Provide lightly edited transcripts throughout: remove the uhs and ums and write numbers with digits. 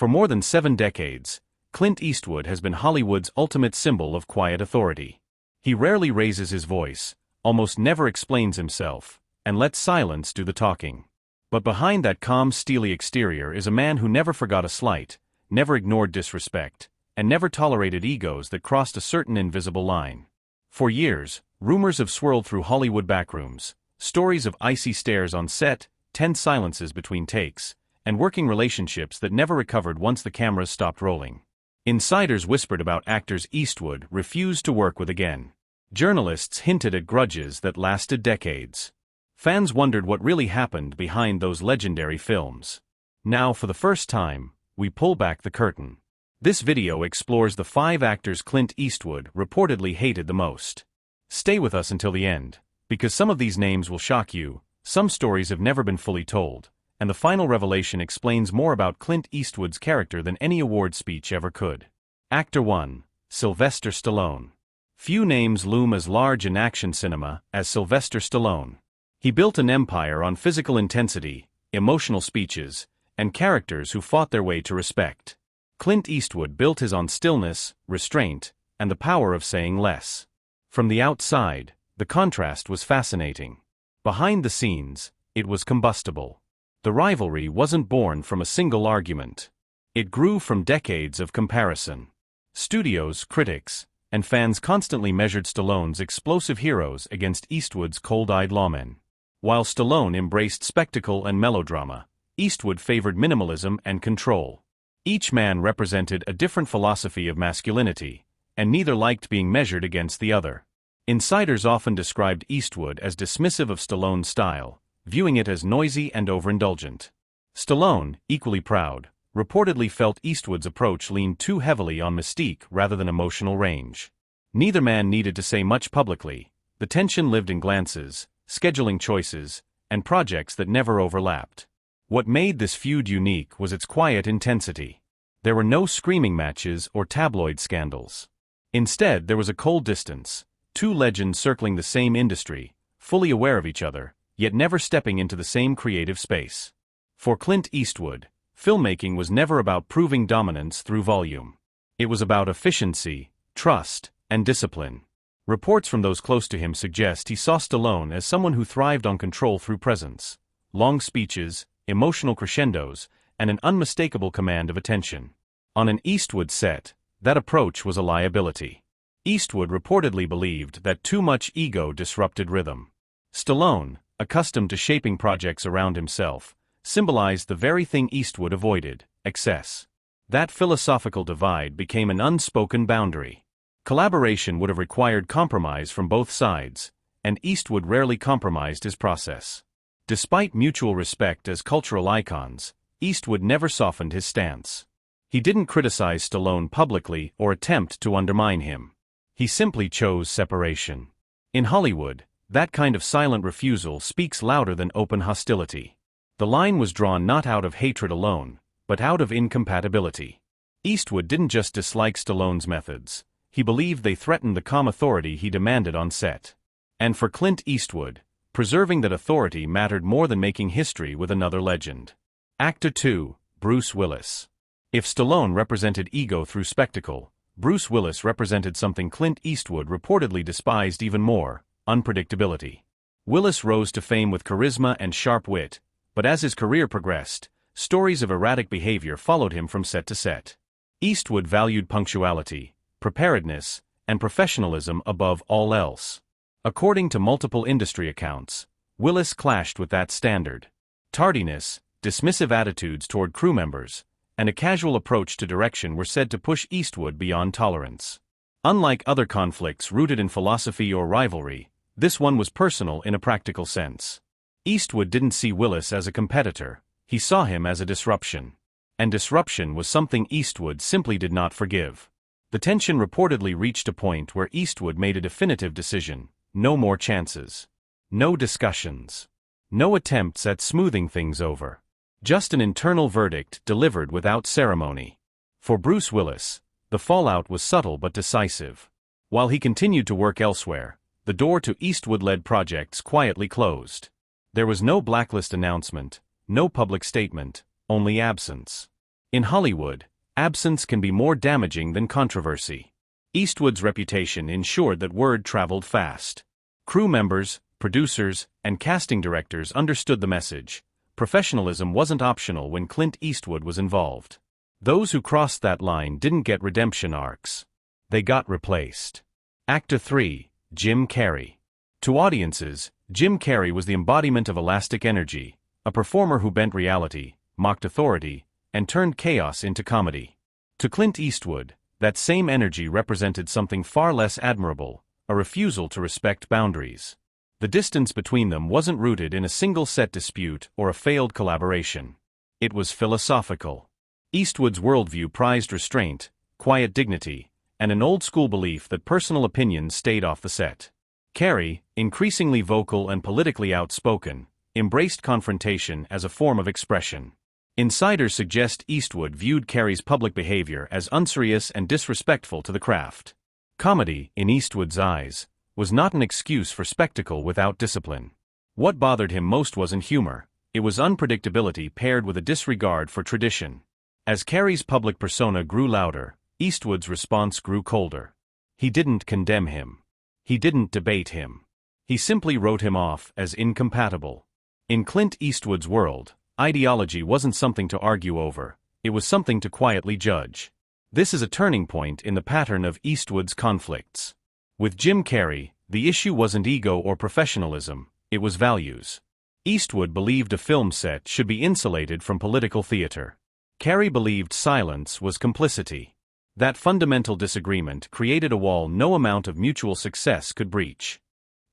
For more than 7 decades, Clint Eastwood has been Hollywood's ultimate symbol of quiet authority. He rarely raises his voice, almost never explains himself, and lets silence do the talking. But behind that calm, steely exterior is a man who never forgot a slight, never ignored disrespect, and never tolerated egos that crossed a certain invisible line. For years, rumors have swirled through Hollywood backrooms, stories of icy stares on set, tense silences between takes, and working relationships that never recovered once the cameras stopped rolling. Insiders whispered about actors Eastwood refused to work with again. Journalists hinted at grudges that lasted decades. Fans wondered what really happened behind those legendary films. Now, for the first time, we pull back the curtain. This video explores the 5 actors Clint Eastwood reportedly hated the most. Stay with us until the end, because some of these names will shock you, some stories have never been fully told, and the final revelation explains more about Clint Eastwood's character than any award speech ever could. Actor 1. Sylvester Stallone. Few names loom as large in action cinema as Sylvester Stallone. He built an empire on physical intensity, emotional speeches, and characters who fought their way to respect. Clint Eastwood built his on stillness, restraint, and the power of saying less. From the outside, the contrast was fascinating. Behind the scenes, it was combustible. The rivalry wasn't born from a single argument. It grew from decades of comparison. Studios, critics, and fans constantly measured Stallone's explosive heroes against Eastwood's cold-eyed lawmen. While Stallone embraced spectacle and melodrama, Eastwood favored minimalism and control. Each man represented a different philosophy of masculinity, and neither liked being measured against the other. Insiders often described Eastwood as dismissive of Stallone's style, viewing it as noisy and overindulgent. Stallone, equally proud, reportedly felt Eastwood's approach leaned too heavily on mystique rather than emotional range. Neither man needed to say much publicly. The tension lived in glances, scheduling choices, and projects that never overlapped. What made this feud unique was its quiet intensity. There were no screaming matches or tabloid scandals. Instead, there was a cold distance, 2 legends circling the same industry, fully aware of each other, yet never stepping into the same creative space. For Clint Eastwood, filmmaking was never about proving dominance through volume. It was about efficiency, trust, and discipline. Reports from those close to him suggest he saw Stallone as someone who thrived on control through presence, long speeches, emotional crescendos, and an unmistakable command of attention. On an Eastwood set, that approach was a liability. Eastwood reportedly believed that too much ego disrupted rhythm. Stallone, accustomed to shaping projects around himself, symbolized the very thing Eastwood avoided: excess. That philosophical divide became an unspoken boundary. Collaboration would have required compromise from both sides, and Eastwood rarely compromised his process. Despite mutual respect as cultural icons, Eastwood never softened his stance. He didn't criticize Stallone publicly or attempt to undermine him. He simply chose separation. In Hollywood, that kind of silent refusal speaks louder than open hostility. The line was drawn not out of hatred alone, but out of incompatibility. Eastwood didn't just dislike Stallone's methods. He believed they threatened the calm authority he demanded on set. And for Clint Eastwood, preserving that authority mattered more than making history with another legend. Actor 2. Bruce Willis. If Stallone represented ego through spectacle, Bruce Willis represented something Clint Eastwood reportedly despised even more: unpredictability. Willis rose to fame with charisma and sharp wit, but as his career progressed, stories of erratic behavior followed him from set to set. Eastwood valued punctuality, preparedness, and professionalism above all else. According to multiple industry accounts, Willis clashed with that standard. Tardiness, dismissive attitudes toward crew members, and a casual approach to direction were said to push Eastwood beyond tolerance. Unlike other conflicts rooted in philosophy or rivalry, this one was personal in a practical sense. Eastwood didn't see Willis as a competitor, he saw him as a disruption. And disruption was something Eastwood simply did not forgive. The tension reportedly reached a point where Eastwood made a definitive decision: no more chances. No discussions. No attempts at smoothing things over. Just an internal verdict delivered without ceremony. For Bruce Willis, the fallout was subtle but decisive. While he continued to work elsewhere, the door to Eastwood-led projects quietly closed. There was no blacklist announcement, no public statement, only absence. In Hollywood, absence can be more damaging than controversy. Eastwood's reputation ensured that word traveled fast. Crew members, producers, and casting directors understood the message. Professionalism wasn't optional when Clint Eastwood was involved. Those who crossed that line didn't get redemption arcs. They got replaced. Actor 3, Jim Carrey. To audiences, Jim Carrey was the embodiment of elastic energy, a performer who bent reality, mocked authority, and turned chaos into comedy. To Clint Eastwood, that same energy represented something far less admirable, a refusal to respect boundaries. The distance between them wasn't rooted in a single set dispute or a failed collaboration. It was philosophical. Eastwood's worldview prized restraint, quiet dignity, and an old-school belief that personal opinions stayed off the set. Carrey, increasingly vocal and politically outspoken, embraced confrontation as a form of expression. Insiders suggest Eastwood viewed Carrey's public behavior as unserious and disrespectful to the craft. Comedy, in Eastwood's eyes, was not an excuse for spectacle without discipline. What bothered him most wasn't humor, it was unpredictability paired with a disregard for tradition. As Carrey's public persona grew louder, Eastwood's response grew colder. He didn't condemn him. He didn't debate him. He simply wrote him off as incompatible. In Clint Eastwood's world, ideology wasn't something to argue over, it was something to quietly judge. This is a turning point in the pattern of Eastwood's conflicts. With Jim Carrey, the issue wasn't ego or professionalism, it was values. Eastwood believed a film set should be insulated from political theater. Carrey believed silence was complicity. That fundamental disagreement created a wall no amount of mutual success could breach.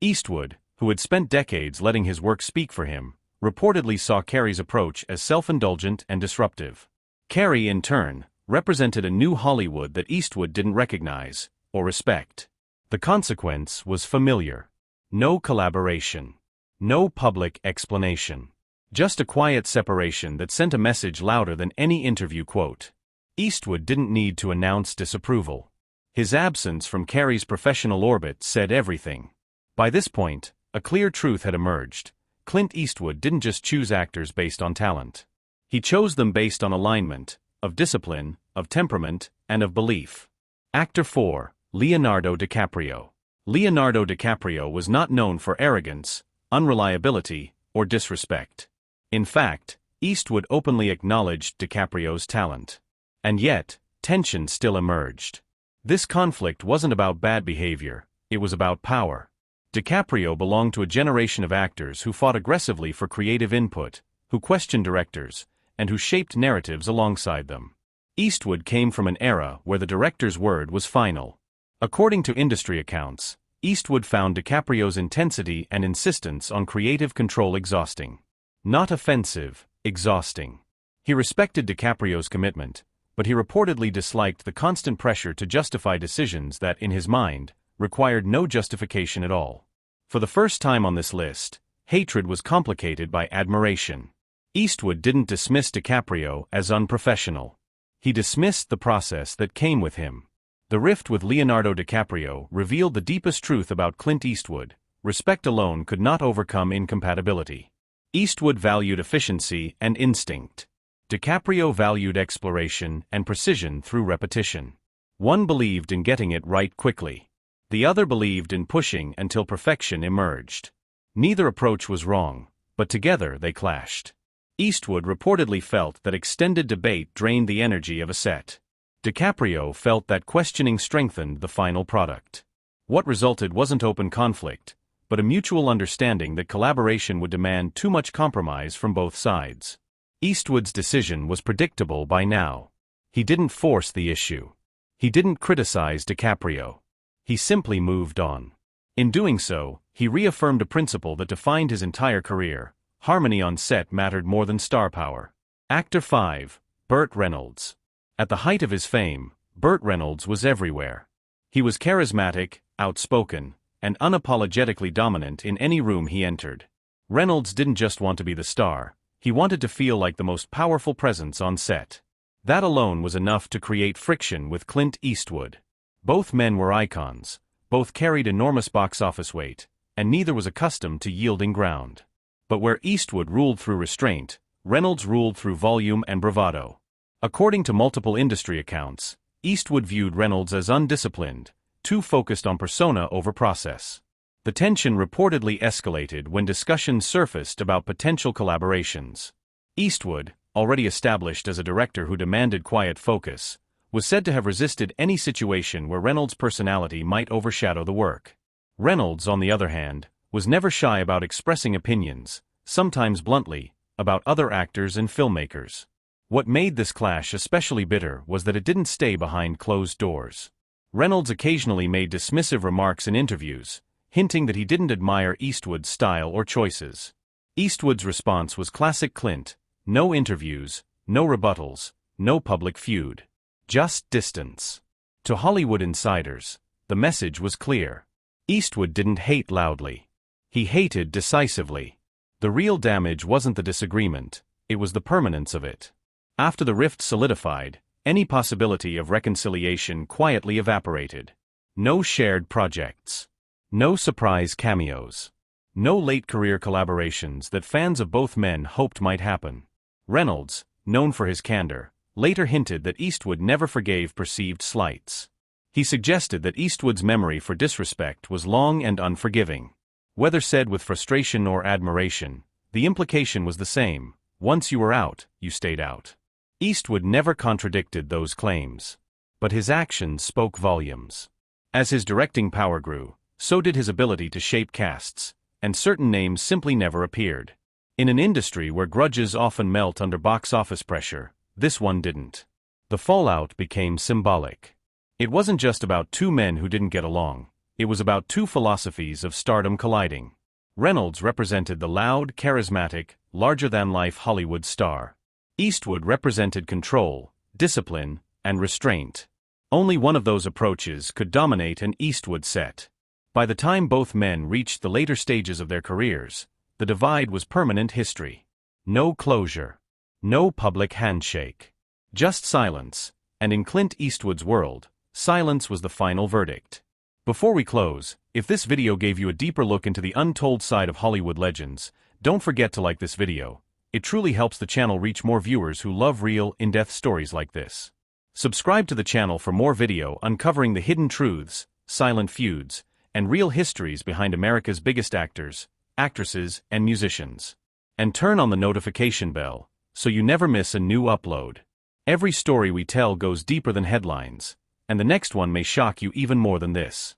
Eastwood, who had spent decades letting his work speak for him, reportedly saw Carrey's approach as self-indulgent and disruptive. Carrey, in turn, represented a new Hollywood that Eastwood didn't recognize or respect. The consequence was familiar. No collaboration. No public explanation. Just a quiet separation that sent a message louder than any interview quote. Eastwood didn't need to announce disapproval. His absence from Carrey's professional orbit said everything. By this point, a clear truth had emerged. Clint Eastwood didn't just choose actors based on talent. He chose them based on alignment, of discipline, of temperament, and of belief. Actor 4, Leonardo DiCaprio. Leonardo DiCaprio was not known for arrogance, unreliability, or disrespect. In fact, Eastwood openly acknowledged DiCaprio's talent. And yet, tension still emerged. This conflict wasn't about bad behavior, it was about power. DiCaprio belonged to a generation of actors who fought aggressively for creative input, who questioned directors, and who shaped narratives alongside them. Eastwood came from an era where the director's word was final. According to industry accounts, Eastwood found DiCaprio's intensity and insistence on creative control exhausting. Not offensive, exhausting. He respected DiCaprio's commitment, but he reportedly disliked the constant pressure to justify decisions that, in his mind, required no justification at all. For the first time on this list, hatred was complicated by admiration. Eastwood didn't dismiss DiCaprio as unprofessional. He dismissed the process that came with him. The rift with Leonardo DiCaprio revealed the deepest truth about Clint Eastwood: respect alone could not overcome incompatibility. Eastwood valued efficiency and instinct. DiCaprio valued exploration and precision through repetition. One believed in getting it right quickly. The other believed in pushing until perfection emerged. Neither approach was wrong, but together they clashed. Eastwood reportedly felt that extended debate drained the energy of a set. DiCaprio felt that questioning strengthened the final product. What resulted wasn't open conflict, but a mutual understanding that collaboration would demand too much compromise from both sides. Eastwood's decision was predictable by now. He didn't force the issue. He didn't criticize DiCaprio. He simply moved on. In doing so, he reaffirmed a principle that defined his entire career: harmony on set mattered more than star power. Actor 5, Burt Reynolds. At the height of his fame, Burt Reynolds was everywhere. He was charismatic, outspoken, and unapologetically dominant in any room he entered. Reynolds didn't just want to be the star, he wanted to feel like the most powerful presence on set. That alone was enough to create friction with Clint Eastwood. Both men were icons, both carried enormous box office weight, and neither was accustomed to yielding ground. But where Eastwood ruled through restraint, Reynolds ruled through volume and bravado. According to multiple industry accounts, Eastwood viewed Reynolds as undisciplined, too focused on persona over process. The tension reportedly escalated when discussions surfaced about potential collaborations. Eastwood, already established as a director who demanded quiet focus, was said to have resisted any situation where Reynolds' personality might overshadow the work. Reynolds, on the other hand, was never shy about expressing opinions, sometimes bluntly, about other actors and filmmakers. What made this clash especially bitter was that it didn't stay behind closed doors. Reynolds occasionally made dismissive remarks in interviews, hinting that he didn't admire Eastwood's style or choices. Eastwood's response was classic Clint: no interviews, no rebuttals, no public feud. Just distance. To Hollywood insiders, the message was clear. Eastwood didn't hate loudly. He hated decisively. The real damage wasn't the disagreement, it was the permanence of it. After the rift solidified, any possibility of reconciliation quietly evaporated. No shared projects. No surprise cameos. No late-career collaborations that fans of both men hoped might happen. Reynolds, known for his candor, later hinted that Eastwood never forgave perceived slights. He suggested that Eastwood's memory for disrespect was long and unforgiving. Whether said with frustration or admiration, the implication was the same: once you were out, you stayed out. Eastwood never contradicted those claims. But his actions spoke volumes. As his directing power grew, so did his ability to shape casts, and certain names simply never appeared. In an industry where grudges often melt under box office pressure, this one didn't. The fallout became symbolic. It wasn't just about two men who didn't get along, it was about two philosophies of stardom colliding. Reynolds represented the loud, charismatic, larger-than-life Hollywood star. Eastwood represented control, discipline, and restraint. Only one of those approaches could dominate an Eastwood set. By the time both men reached the later stages of their careers, the divide was permanent history. No closure. No public handshake. Just silence, and in Clint Eastwood's world, silence was the final verdict. Before we close, if this video gave you a deeper look into the untold side of Hollywood legends, don't forget to like this video. It truly helps the channel reach more viewers who love real, in-depth stories like this. Subscribe to the channel for more video uncovering the hidden truths, silent feuds, and real histories behind America's biggest actors, actresses, and musicians. And turn on the notification bell, so you never miss a new upload. Every story we tell goes deeper than headlines, and the next one may shock you even more than this.